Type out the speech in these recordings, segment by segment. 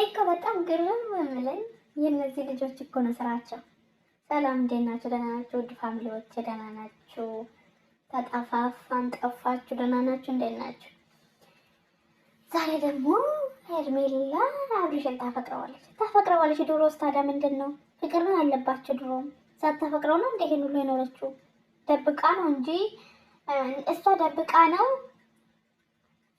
እኮ በጣም ግርም የምለኝ የእነዚህ ልጆች እኮ ነው ስራቸው። ሰላም እንዴት ናችሁ? ደህና ናችሁ? ውድ ፋሚሊዎች ደህና ናችሁ? ተጠፋፋን ጠፋችሁ? ደህና ናችሁ? እንዴት ናችሁ? ዛሬ ደግሞ ሄርሜላ አብርሽን ታፈቅረዋለች። ድሮስ ታዲያ ምንድን ነው ፍቅር ነው ያለባቸው? ድሮም ሳታፈቅረው ነው እንደ ይሄን ሁሉ የኖረችው? ደብቃ ነው እንጂ እሷ ደብቃ ነው።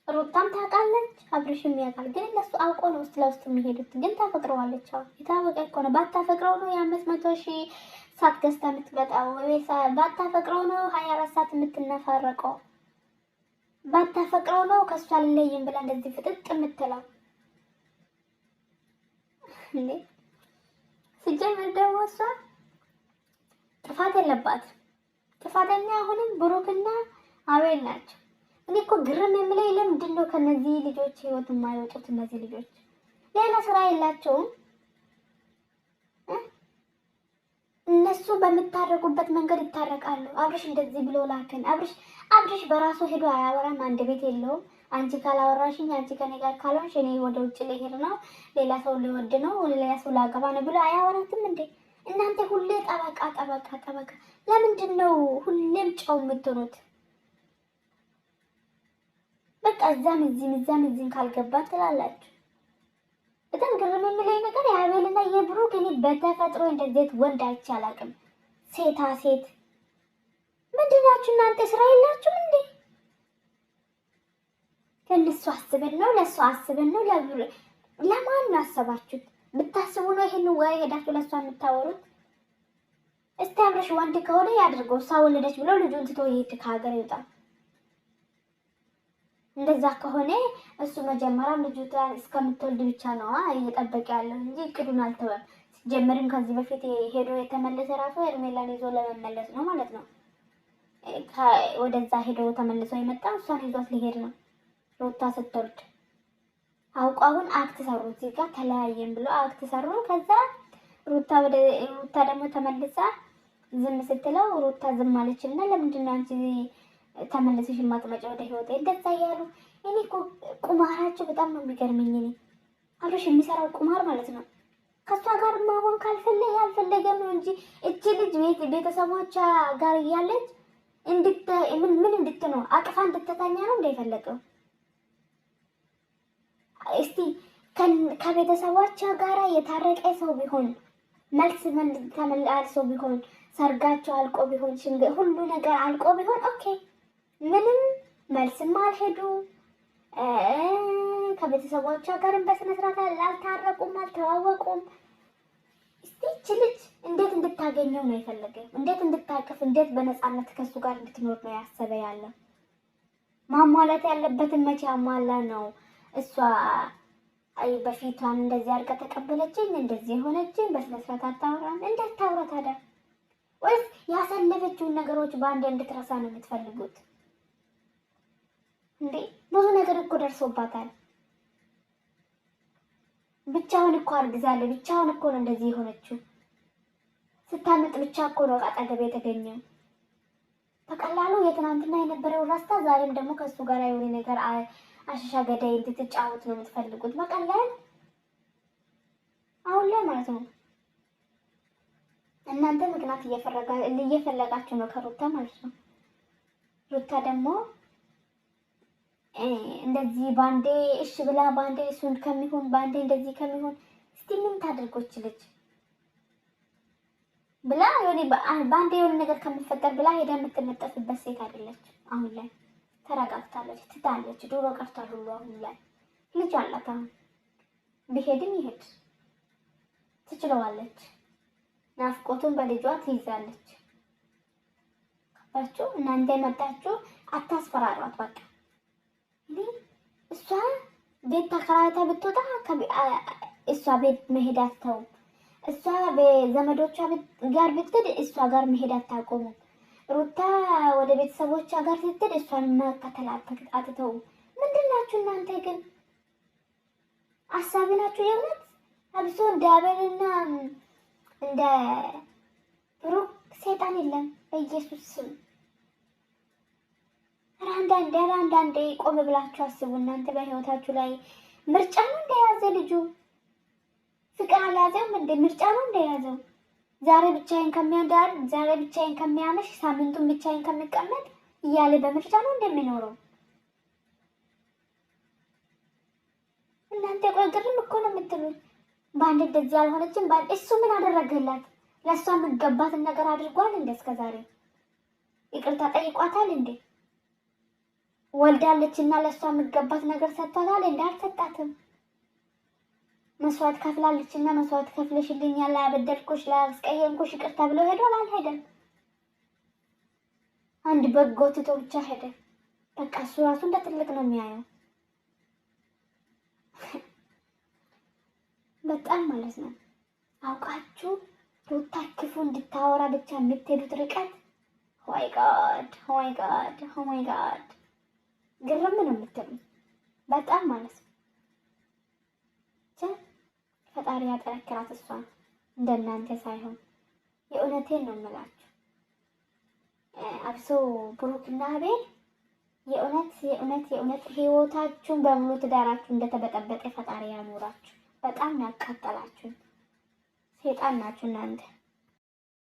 ሩታም ታውቃለች፣ አብርሽም ያውቃል። ግን እነሱ አውቆ ነው ውስጥ ለውስጥ የሚሄዱት። ግን ታፈቅረዋለች። የታወቀ እኮ ነው። ባታፈቅረው ነው የ500,000 ሰዓት ገዝታ የምትመጣው። ባታፈቅረው ነው 24 ሰዓት የምትነፋረቀው። ባታፈቅረው ነው ከእሷ አልለይም ብላ እንደዚህ ፍጥጥ የምትለው። እንዴ ሲጀምር ደግሞ እሷ ጥፋት የለባት። ጥፋተኛ አሁንም ብሩክና አቤል ናቸው። እኔ እኮ ግርም የምለኝ ለምንድን ነው ከነዚህ ልጆች ህይወት የማይወጡት? እነዚህ ልጆች ሌላ ስራ የላቸውም። እነሱ በምታረቁበት መንገድ ይታረቃሉ። አብርሽ እንደዚህ ብሎ ላከን። አብርሽ በራሱ ሄዶ አያወራም። አንድ ቤት የለውም። አንቺ ካላወራሽኝ፣ አንቺ ከኔ ጋር ካልሆንሽ እኔ ወደ ውጭ ልሄድ ነው፣ ሌላ ሰው ልወድ ነው፣ ሌላ ሰው ላገባ ነው ብሎ አያወራትም እንዴ? እናንተ ሁሌ ጠበቃ። ለምንድን ነው ሁሌም ጨው የምትሆኑት? በቃ እዛም እዚህም ካልገባት ትላላችሁ። በጣም ግርም የሚለኝ ነገር የአቤልና የብሩክ እኔ በተፈጥሮ እንደዚህ ወንድ አይቼ አላውቅም። ሴታ ሴት ምንድን ናችሁ እናንተ? ስራ የላችሁም እንዴ? ለእነሱ አስበን ነው ለእሱ አስበን ነው ለማን ነው ያሰባችሁት? ብታስቡ ነው ይሄን ወይ ሄዳችሁ ለእሷ የምታወሩት? እስቲ አብረሽ ወንድ ከሆነ ያድርገው። እሷ ወለደች ብለው ልጁን ትቶ ይሄድ፣ ከሀገር ይውጣ። እንደዛ ከሆነ እሱ መጀመሪያም ልጅቷን እስከምትወልድ ብቻ ነው እየጠበቀ ያለው እንጂ እቅዱን አልተወም። ሲጀምርም ከዚህ በፊት ሄዶ የተመለሰ ራሱ ሄርሜላን ይዞ ለመመለስ ነው ማለት ነው። ወደዛ ሄዶ ተመልሶ የመጣ እሷን ይዟት ሊሄድ ነው። ሩታ ስትወልድ አውቋውን አክት ሰሩ። እዚህ ጋር ተለያየን ብሎ አክት ሰሩ። ከዛ ሩታ ደግሞ ተመልሳ ዝም ስትለው ሩታ ዝም አለችና ለምንድን ነው አንቺ ተመለሰሽ ማጥመጫ ወደ ህይወቴ? እንደዛ እያሉ እኔ እኮ ቁማራቸው በጣም ነው የሚገርመኝ። እኔ አብርሽ የሚሰራው ቁማር ማለት ነው። ከሷ ጋር ማሆን አልፈለገም ነው እንጂ እቺ ልጅ ቤተሰቦቿ ጋር እያለች ምን እንድትነው አቅፋ እንድትተኛ ነው እንደፈለገው። እስቲ ከቤተሰቦቿ ጋር የታረቀ ሰው ቢሆን መልስ ተመላልሶ ቢሆን ሰርጋቸው አልቆ ቢሆን ሁሉ ነገር አልቆ ቢሆን ኦኬ፣ ምንም መልስም አልሄዱ፣ ከቤተሰቦቿ ጋርም በስነ ስርዓት አልታረቁም፣ አልተዋወቁም። እስቲ እቺ ልጅ እንዴት እንድታገኘው ነው የፈለገው? እንዴት እንድታቀፍ፣ እንዴት በነፃነት ከሱ ጋር እንድትኖር ነው ያሰበ ያለ? ማሟላት ያለበትን መቼ አሟላ ነው? እሷ በፊቷን እንደዚህ አድርጋ ተቀበለችኝ፣ እንደዚህ የሆነችኝ፣ በስነ ስርዓት አታወራም። እንዴት ታውራ ታዲያ? ወይስ ያሳለፈችውን ነገሮች በአንድ እንድትረሳ ነው የምትፈልጉት እንዴ? ብዙ ነገር እኮ ደርሶባታል። ብቻውን እኮ አርግዛለች። ብቻውን እኮ ነው እንደዚህ የሆነችው። ስታመጥ ብቻ እኮ ነው አጠገብ የተገኘው። በቀላሉ የትናንትና የነበረው ራስታ ዛሬም ደግሞ ከሱ ጋር የሆነ ነገር አሸሻ ገዳይ እንድትጫወት ነው የምትፈልጉት። በቀላል አሁን ላይ ማለት ነው። እናንተ ምክንያት እየፈለጋችሁ ነው ከሩታ ማለት ነው። ሩታ ደግሞ እንደዚህ ባንዴ እሺ ብላ ባንዴ እሱን ከሚሆን ባንዴ እንደዚህ ከሚሆን እስቲ ምን ታደርጎች ልጅ ብላ ባንዴ የሆነ ነገር ከሚፈጠር ብላ ሄዳ የምትነጠፍበት ሴት አይደለች። አሁን ላይ ተረጋግታለች፣ ትታለች። ድሮ ቀርቷል ሁሉ። አሁን ላይ ልጅ አላት። አሁን ቢሄድም ይሄድ ትችለዋለች። ናፍቆቱን በልጇ ትይዛለች። ባችሁ እናንተ መጣችሁ አታስፈራሯት። በቃ እሷ ቤት ተከራይታ ብትወጣ እሷ ቤት መሄድ አትተውም። እሷ በዘመዶቿ ጋር ብትሄድ እሷ ጋር መሄድ አታቆሙም። ሩታ ወደ ቤተሰቦቿ ጋር ስትሄድ እሷን መከተል አትተውም። ምንድን ናችሁ እናንተ ግን? አሳቢ ናችሁ የእውነት? አብሶ እንደ አቤልና እንደ ብሩክ ሰይጣን የለም በኢየሱስ ስም። አንዳንዴ ቆም ብላችሁ አስቡ። እናንተ በህይወታችሁ ላይ ምርጫ ነው እንደያዘ ልጁ ፍቅር አልያዘውም እንደ ምርጫ ነው እንደያዘው። ዛሬ ብቻዬን ከሚያዳር ዛሬ ብቻዬን ከሚያመሽ ሳምንቱን ብቻዬን ከሚቀመጥ እያለ በምርጫ ነው እንደሚኖረው። እናንተ ቆይ ግርም እኮ ነው የምትሉኝ። በአንድ እንደዚህ አልሆነችም። እሱ ምን አደረገላት? ለእሷ የምገባትን ነገር አድርጓል እንደ እስከ ዛሬ ይቅርታ ጠይቋታል እንዴ? ወልዳለች እና ለእሷ የምገባት ነገር ሰጥቷታል እንዴ? አልሰጣትም። መስዋዕት ከፍላለች እና መስዋዕት ከፍለሽልኛል፣ ላበደልኩሽ፣ ላስቀየምኩሽ ይቅርታ ብሎ ሄዷል? አልሄደም። አንድ በጎ ትቶ ብቻ ሄደ። በቃ እሱ ራሱ እንደ ትልቅ ነው የሚያየው። በጣም ማለት ነው። አውቃችሁ ሩታ ክፉ እንድታወራ ብቻ የምትሄዱት ርቀት ሆይ ጋድ ሆይ ጋድ ሆይ ጋድ ግርም ነው የምትሉ በጣም ማለት ነው። ፈጣሪ ያጠነክራት እሷን እንደናንተ ሳይሆን የእውነቴን ነው የምላችሁ። አብሶ ብሩክና አቤል የእውነት ህይወታችሁን በሙሉ ትዳራችሁ እንደተበጠበጠ ፈጣሪ ያኖራችሁ። በጣም ያቃጠላችሁ ሴጣን ናችሁ እናንተ።